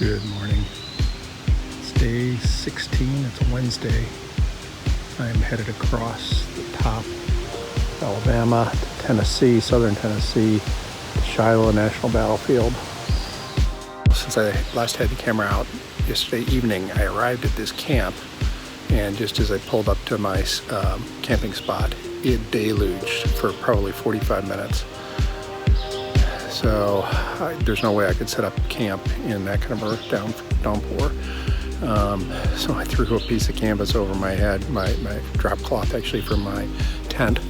Good morning. It's day 16. It's a Wednesday. I'm headed across the top of Alabama to Tennessee, southern Tennessee, Shiloh National Battlefield. Since I last had the camera out yesterday evening, I arrived at this camp, and just as I pulled up to my camping spot, it deluged for probably 45 minutes. So there's no way I could set up camp in that kind of a downpour. So I threw a piece of canvas over my head, my drop cloth actually from my tent.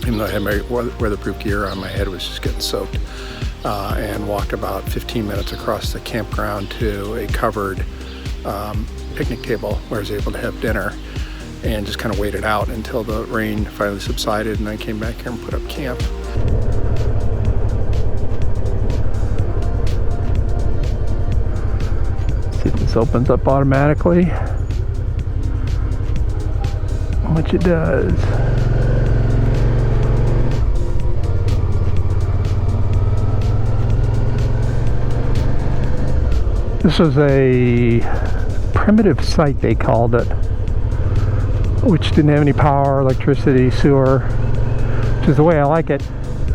Even though I had my weatherproof gear on, my head was just getting soaked. And walked about 15 minutes across the campground to a covered picnic table where I was able to have dinner, and just kind of waited out until the rain finally subsided, and I came back here and put up camp. See if this opens up automatically, which it does. This was a primitive site, they called it, which didn't have any power, electricity, sewer, which is the way I like it.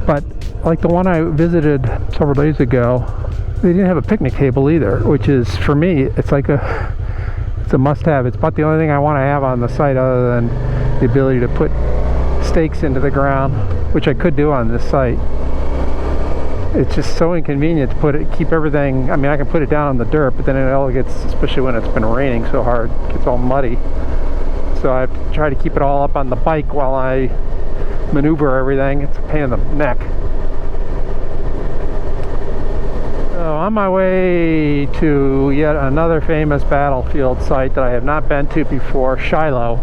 But like the one I visited several days ago, they didn't have a picnic table either, which is, for me, it's a must-have. It's about the only thing I want to have on the site other than the ability to put stakes into the ground, which I could do on this site. It's just so inconvenient to keep everything. I mean, I can put it down on the dirt, but then it all gets, especially when it's been raining so hard, it gets all muddy. So I have to try to keep it all up on the bike while I maneuver everything. It's a pain in the neck. So on my way to yet another famous battlefield site that I have not been to before, Shiloh,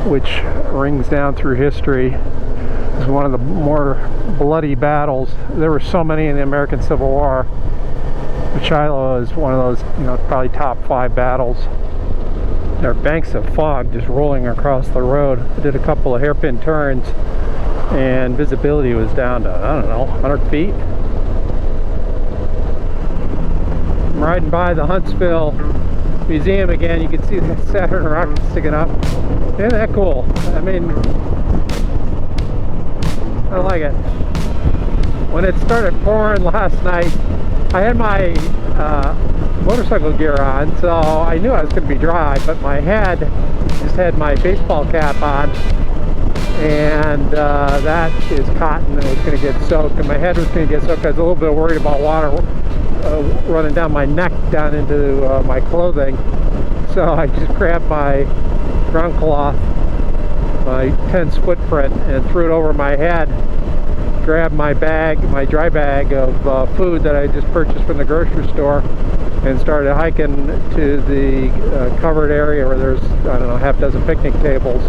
which rings down through history. It's one of the more bloody battles. There were so many in the American Civil War, but Shiloh is one of those, probably top 5 battles. There are banks of fog just rolling across the road. I did a couple of hairpin turns, and visibility was down to, 100 feet. I'm riding by the Huntsville Museum again. You can see the Saturn rocket sticking up. Isn't that cool? I mean, I like it. When it started pouring last night, I had my motorcycle gear on, so I knew I was going to be dry, but my head just had my baseball cap on, and that is cotton, and it was going to get soaked, and my head was going to get soaked. I was a little bit worried about water running down my neck down into my clothing, so I just grabbed my ground cloth, my tent's footprint, and threw it over my head, grabbed my bag, my dry bag of food that I just purchased from the grocery store, and started hiking to the covered area where there's, half dozen picnic tables,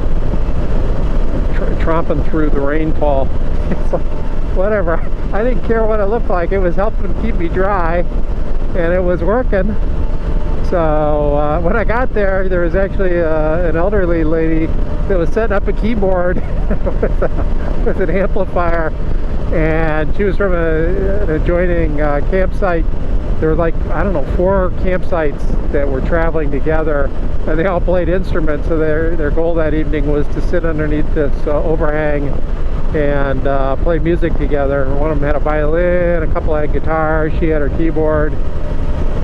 tromping through the rainfall. It's like, whatever, I didn't care what it looked like. It was helping keep me dry, and it was working. So when I got there, there was actually an elderly lady that was setting up a keyboard with an amplifier, and she was from an adjoining campsite. There were 4 campsites that were traveling together, and they all played instruments. So their goal that evening was to sit underneath this overhang and play music together. One of them had a violin, a couple had guitars, she had her keyboard.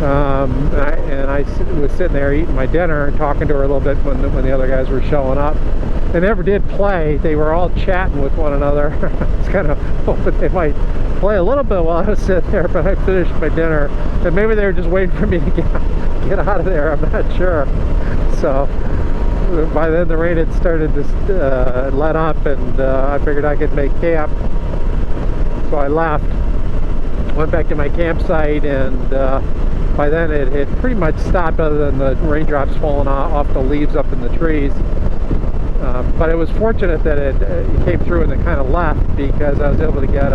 And I was sitting there eating my dinner and talking to her a little bit when the other guys were showing up. They never did play. They were all chatting with one another. I was kind of hoping they might play a little bit while I was sitting there, but I finished my dinner. And maybe they were just waiting for me to get out of there. I'm not sure. So by then the rain had started to let up, and I figured I could make camp. So I left. Went back to my campsite, and by then it had pretty much stopped, other than the raindrops falling off the leaves up in the trees. But it was fortunate that it came through and it kind of left, because I was able to get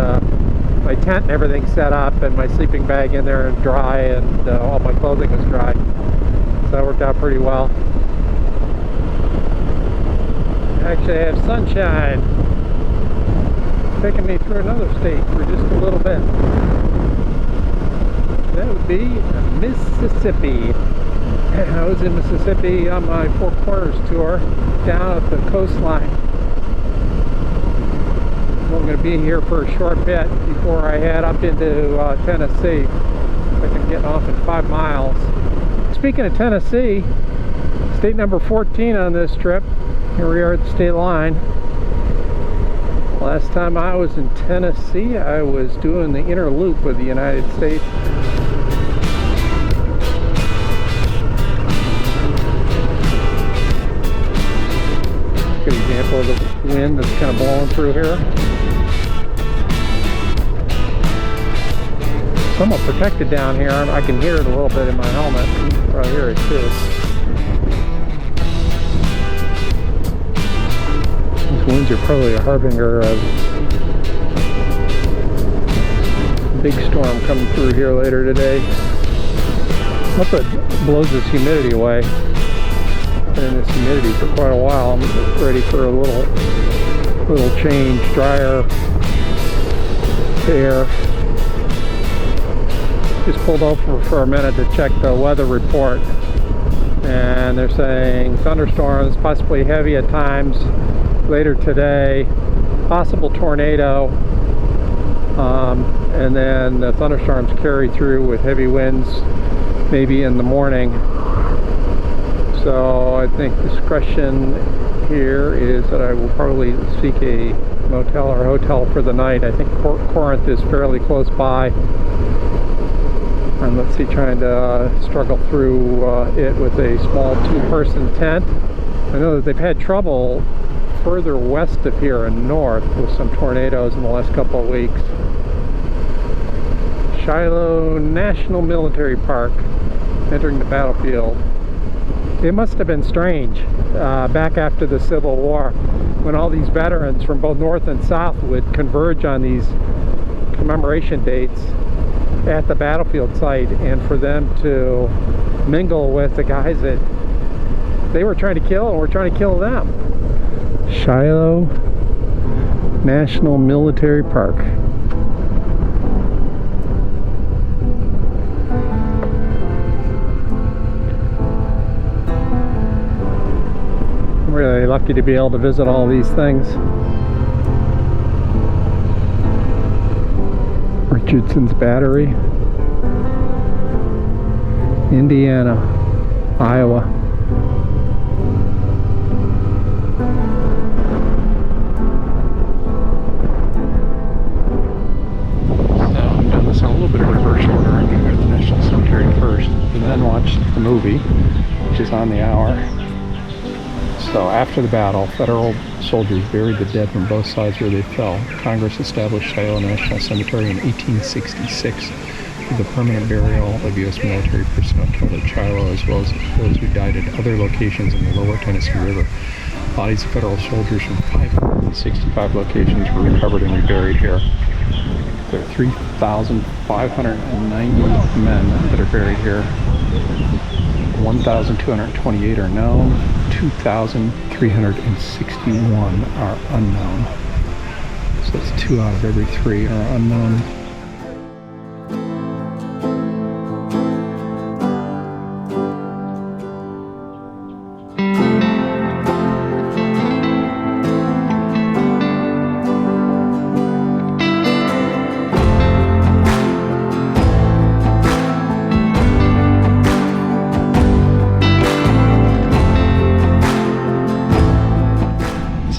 my tent and everything set up, and my sleeping bag in there and dry, and all my clothing was dry. So that worked out pretty well. Actually, I have sunshine taking me through another state for just a little bit. That would be Mississippi. I was in Mississippi on my Four Corners tour down at the coastline. I'm going to be here for a short bit before I head up into Tennessee. I think I'm getting off in 5 miles. Speaking of Tennessee, state number 14 on this trip. Here we are at the state line. Last time I was in Tennessee, I was doing the inner loop of the United States. Good example of the wind that's kind of blowing through here. Somewhat protected down here. I can hear it a little bit in my helmet. Right here it too. These winds are probably a harbinger of a big storm coming through here later today. Hope it blows this humidity away. Been in this humidity for quite a while. I'm ready for a little change, drier air. Just pulled over for a minute to check the weather report, and they're saying thunderstorms, possibly heavy at times later today, possible tornado, and then the thunderstorms carry through with heavy winds maybe in the morning. So I think discretion here is that I will probably seek a motel or hotel for the night. I think Corinth is fairly close by. And let's see, trying to struggle through it with a small 2-person tent. I know that they've had trouble further west of here and north with some tornadoes in the last couple of weeks. Shiloh National Military Park, entering the battlefield. It must have been strange back after the Civil War, when all these veterans from both north and south would converge on these commemoration dates at the battlefield site, and for them to mingle with the guys that they were trying to kill and we're trying to kill them. Shiloh National Military Park. I'm really lucky to be able to visit all these things. Richardson's Battery, Indiana, Iowa. So I'm doing this in a little bit of reverse order. I'm going to go to the National Cemetery first and then watch the movie, which is on the hour. So after the battle, federal soldiers buried the dead from both sides where they fell. Congress established Shiloh National Cemetery in 1866 for the permanent burial of U.S. military personnel killed at Shiloh, as well as those who died at other locations in the lower Tennessee River. Bodies of federal soldiers from 565 locations were recovered and reburied here. There are 3,590 men that are buried here. 1,228 are known, 2,361 are unknown. So that's 2 out of every 3 are unknown.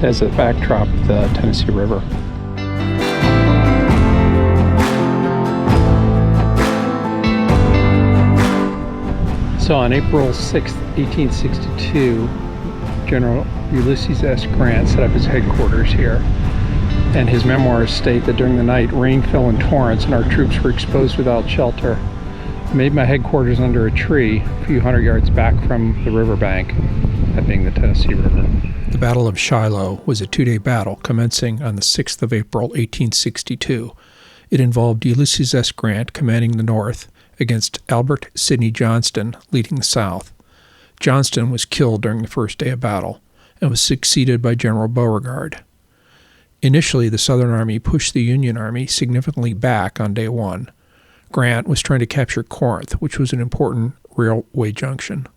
As a backdrop, the Tennessee River. So on April 6, 1862, General Ulysses S. Grant set up his headquarters here, and his memoirs state that during the night rain fell in torrents and our troops were exposed without shelter. I made my headquarters under a tree a few hundred yards back from the riverbank, that being the Tennessee River. The Battle of Shiloh was a 2-day battle commencing on the 6th of April, 1862. It involved Ulysses S. Grant commanding the North against Albert Sidney Johnston leading the South. Johnston was killed during the first day of battle and was succeeded by General Beauregard. Initially, the Southern Army pushed the Union Army significantly back on day 1. Grant was trying to capture Corinth, which was an important railway junction.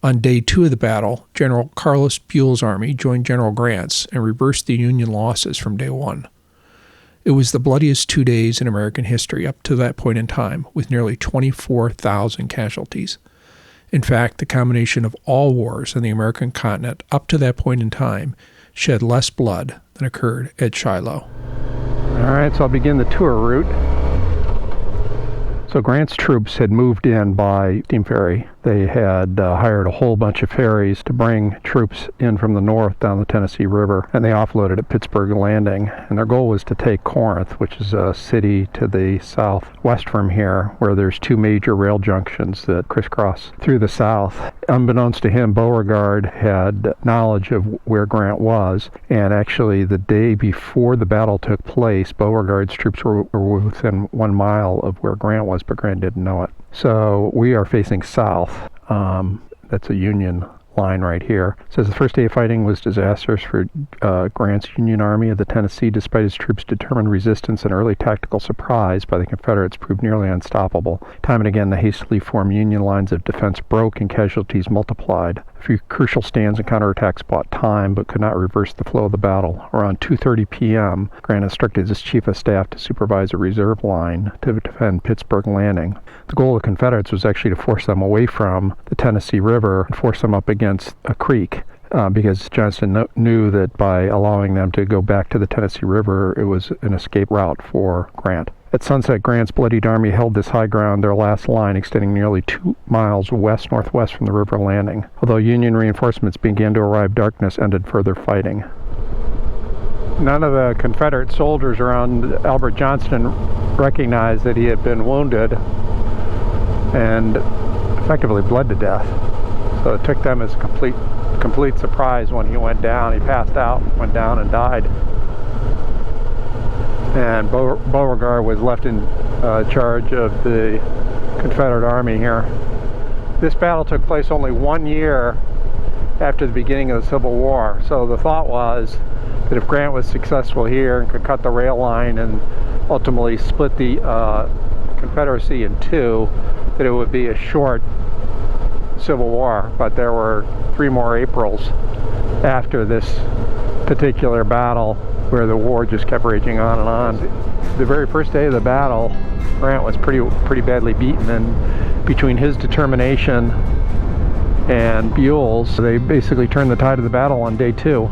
On day 2 of the battle, General Carlos Buell's army joined General Grant's and reversed the Union losses from day 1. It was the bloodiest 2 days in American history up to that point in time, with nearly 24,000 casualties. In fact, the combination of all wars on the American continent up to that point in time shed less blood than occurred at Shiloh. All right, so I'll begin the tour route. So Grant's troops had moved in by steam ferry. They had hired a whole bunch of ferries to bring troops in from the north down the Tennessee River, and they offloaded at Pittsburgh Landing. And their goal was to take Corinth, which is a city to the southwest from here, where there's 2 major rail junctions that crisscross through the south. Unbeknownst to him, Beauregard had knowledge of where Grant was, and actually the day before the battle took place, Beauregard's troops were within 1 mile of where Grant was, but Grant didn't know it. So we are facing south. That's a Union line right here. It says the first day of fighting was disastrous for Grant's Union Army of the Tennessee, despite his troops' determined resistance and early tactical surprise by the Confederates proved nearly unstoppable. Time and again, the hastily formed Union lines of defense broke and casualties multiplied. A few crucial stands and counterattacks bought time, but could not reverse the flow of the battle. Around 2:30 p.m., Grant instructed his chief of staff to supervise a reserve line to defend Pittsburgh Landing. The goal of the Confederates was actually to force them away from the Tennessee River and force them up against a creek, because Johnston knew that by allowing them to go back to the Tennessee River, it was an escape route for Grant. At sunset, Grant's bloodied army held this high ground, their last line extending nearly 2 miles west-northwest from the river landing. Although Union reinforcements began to arrive, darkness ended further fighting. None of the Confederate soldiers around Albert Johnston recognized that he had been wounded and effectively bled to death. So it took them as a complete surprise when he went down. He passed out, went down, and died. And Beauregard was left in charge of the Confederate Army here. This battle took place only 1 year after the beginning of the Civil War. So the thought was that if Grant was successful here and could cut the rail line and ultimately split the Confederacy in 2, that it would be a short Civil War. But there were 3 more Aprils after this particular battle where the war just kept raging on and on. The very first day of the battle, Grant was pretty badly beaten, and between his determination and Buell's, they basically turned the tide of the battle on day 2.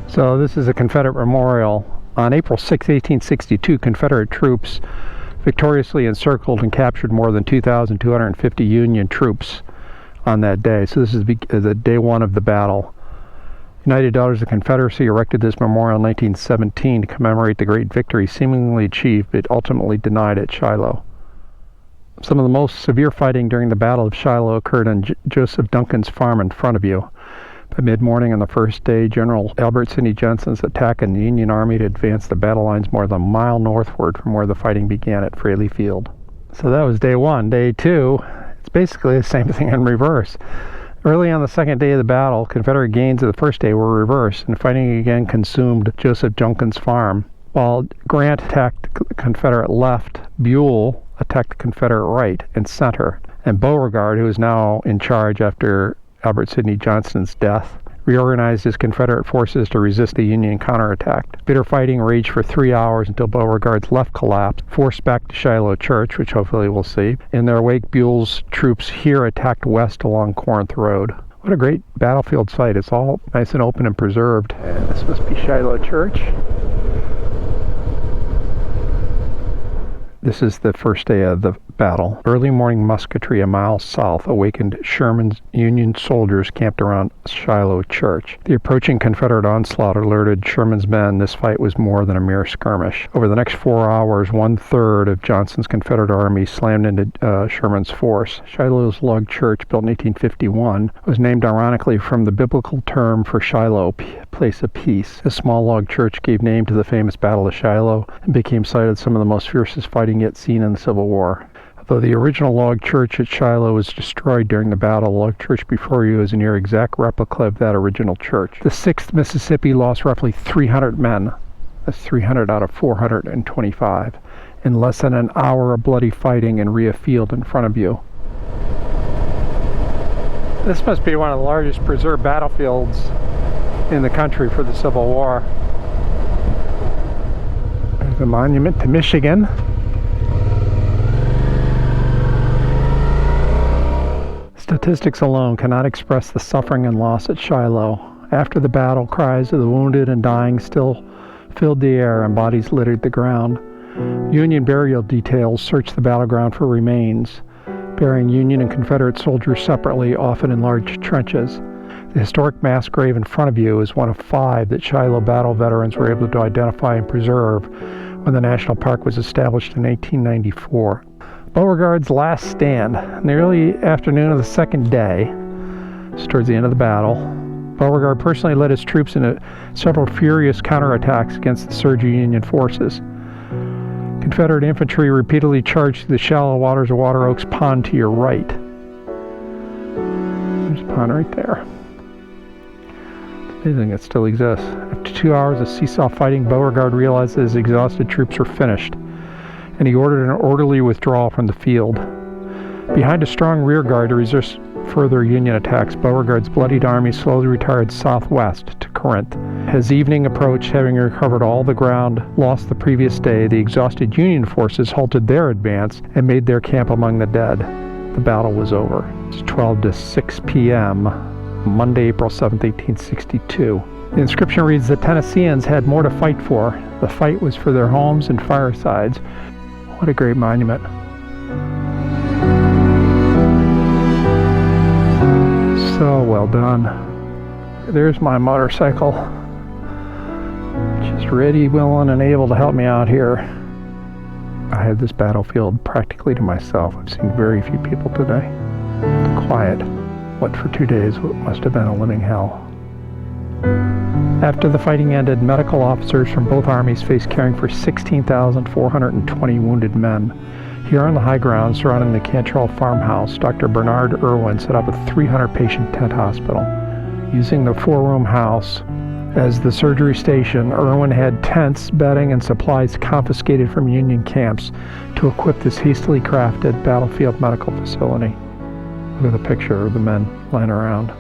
So this is a Confederate memorial. On April 6, 1862, Confederate troops victoriously encircled and captured more than 2,250 Union troops on that day. So this is the day 1 of the battle. United Daughters of the Confederacy erected this memorial in 1917 to commemorate the great victory seemingly achieved but ultimately denied at Shiloh. Some of the most severe fighting during the Battle of Shiloh occurred on Joseph Duncan's farm in front of you. By mid-morning on the first day, General Albert Sidney Johnston's attack on the Union Army had advanced the battle lines more than a mile northward from where the fighting began at Fraley Field. So that was day 1. Day 2, it's basically the same thing in reverse. Early on the second day of the battle, Confederate gains of the first day were reversed, and fighting again consumed Joseph Duncan's farm. While Grant attacked the Confederate left, Buell attacked the Confederate right and center, and Beauregard, who is now in charge after Albert Sidney Johnston's death, reorganized his Confederate forces to resist the Union counterattack. Bitter fighting raged for 3 hours until Beauregard's left collapsed, forced back to Shiloh Church, which hopefully we'll see. In their wake, Buell's troops here attacked west along Corinth Road. What a great battlefield site. It's all nice and open and preserved. And this must be Shiloh Church. This is the first day of the battle. Early morning musketry a mile south awakened Sherman's Union soldiers camped around Shiloh Church. The approaching Confederate onslaught alerted Sherman's men this fight was more than a mere skirmish. Over the next 4 hours, 1/3 of Johnston's Confederate army slammed into Sherman's force. Shiloh's log church, built in 1851, was named ironically from the biblical term for Shiloh, place of peace. This small log church gave name to the famous Battle of Shiloh and became site of some of the most fiercest fighting yet seen in the Civil War. Though the original log church at Shiloh was destroyed during the battle, the log church before you is a near exact replica of that original church. The 6th Mississippi lost roughly 300 men. That's 300 out of 425. In less than an hour of bloody fighting in Rhea Field in front of you. This must be one of the largest preserved battlefields in the country for the Civil War. There's a monument to Michigan. Statistics alone cannot express the suffering and loss at Shiloh. After the battle, cries of the wounded and dying still filled the air and bodies littered the ground. Union burial details searched the battleground for remains, burying Union and Confederate soldiers separately, often in large trenches. The historic mass grave in front of you is one of 5 that Shiloh battle veterans were able to identify and preserve when the National Park was established in 1894. Beauregard's last stand. In the early afternoon of the second day, it's towards the end of the battle, Beauregard personally led his troops into several furious counterattacks against the surging Union forces. Confederate infantry repeatedly charged through the shallow waters of Water Oaks Pond to your right. There's a pond right there. It's amazing it still exists. After 2 hours of seesaw fighting, Beauregard realized that his exhausted troops were finished, and he ordered an orderly withdrawal from the field. Behind a strong rear guard to resist further Union attacks, Beauregard's bloodied army slowly retired southwest to Corinth. As evening approached, having recovered all the ground lost the previous day, the exhausted Union forces halted their advance and made their camp among the dead. The battle was over. It's 12 to 6 p.m., Monday, April 7, 1862. The inscription reads, "The Tennesseans had more to fight for. The fight was for their homes and firesides." What a great monument. So well done. There's my motorcycle. Just ready, willing, and able to help me out here. I had this battlefield practically to myself. I've seen very few people today. Quiet. What for 2 days must have been a living hell. After the fighting ended, medical officers from both armies faced caring for 16,420 wounded men. Here on the high ground surrounding the Cantrell farmhouse, Dr. Bernard Irwin set up a 300-patient tent hospital. Using the 4-room house as the surgery station, Irwin had tents, bedding, and supplies confiscated from Union camps to equip this hastily crafted battlefield medical facility. Look at the picture of the men lying around.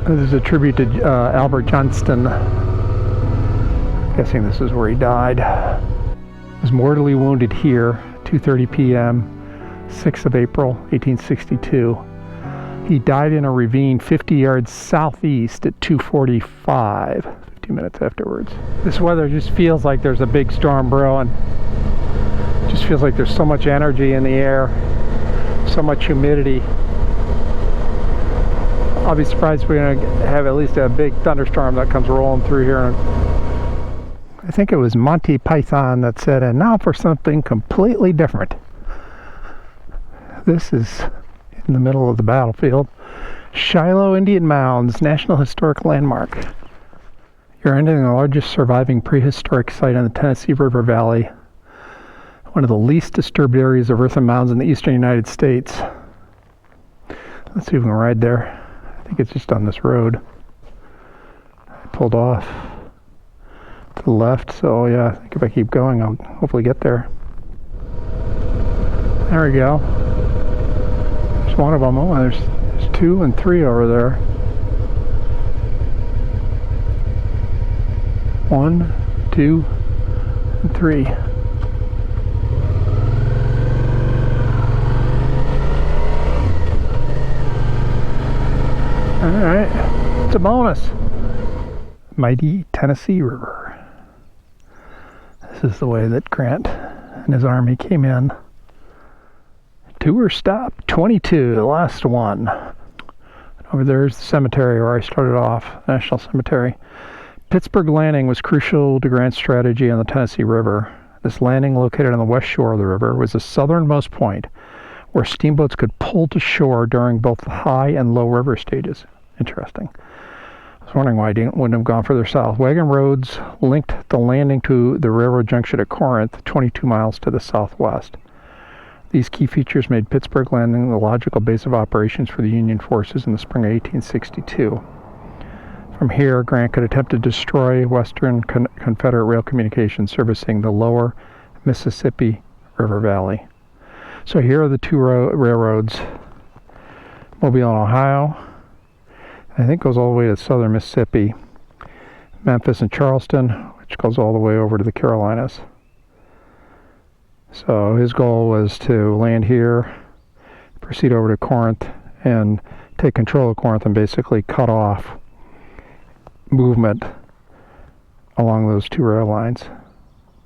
This is a tribute to Albert Johnston. I'm guessing this is where he died. He was mortally wounded here, 2:30 p.m., 6th of April, 1862. He died in a ravine 50 yards southeast at 2:45, 50 minutes afterwards. This weather just feels like there's a big storm brewing. It just feels like there's so much energy in the air, so much humidity. I'll be surprised if we're going to have at least a big thunderstorm that comes rolling through here. I think it was Monty Python that said, "And now for something completely different." This is in the middle of the battlefield. Shiloh Indian Mounds, National Historic Landmark. You're entering the largest surviving prehistoric site on the Tennessee River Valley, one of the least disturbed areas of earthen mounds in the eastern United States. Let's see if we can ride there. I think it's just on this road. I pulled off to the left, so yeah, I think if I keep going, I'll hopefully get there. There we go. There's one of them. Oh, there's 2 and 3 over there. 1, 2, and 3. Alright, it's a bonus. Mighty Tennessee River. This is the way that Grant and his army came in. Tour stop 22, the last one. Over there's the cemetery where I started off, National Cemetery. Pittsburgh Landing was crucial to Grant's strategy on the Tennessee River. This landing, located on the west shore of the river, was the southernmost point where steamboats could pull to shore during both the high and low river stages. Interesting. I was wondering why he wouldn't have gone further south. Wagon roads linked the landing to the railroad junction at Corinth, 22 miles to the southwest. These key features made Pittsburgh Landing the logical base of operations for the Union forces in the spring of 1862. From here, Grant could attempt to destroy Western Confederate rail communications servicing the lower Mississippi River Valley. So here are the two railroads. Mobile, Ohio, I think goes all the way to southern Mississippi. Memphis and Charleston, which goes all the way over to the Carolinas. So his goal was to land here, proceed over to Corinth, and take control of Corinth and basically cut off movement along those two rail lines.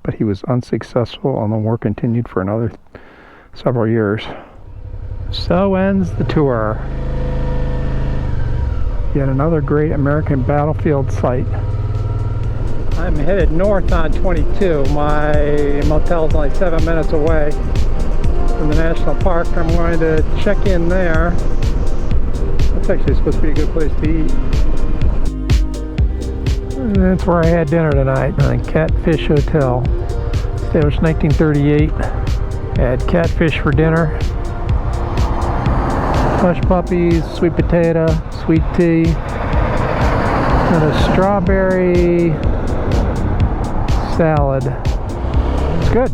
But he was unsuccessful, and the war continued for another several years. So ends the tour. Yet another great American battlefield site. I'm headed north on 22. My motel is only 7 minutes away from the national park. I'm going to check in there. That's actually supposed to be a good place to eat. And that's where I had dinner tonight, at Catfish Hotel. Established 1938. Had catfish for dinner. Hush puppies, sweet potato, sweet tea, and a strawberry salad. It's good.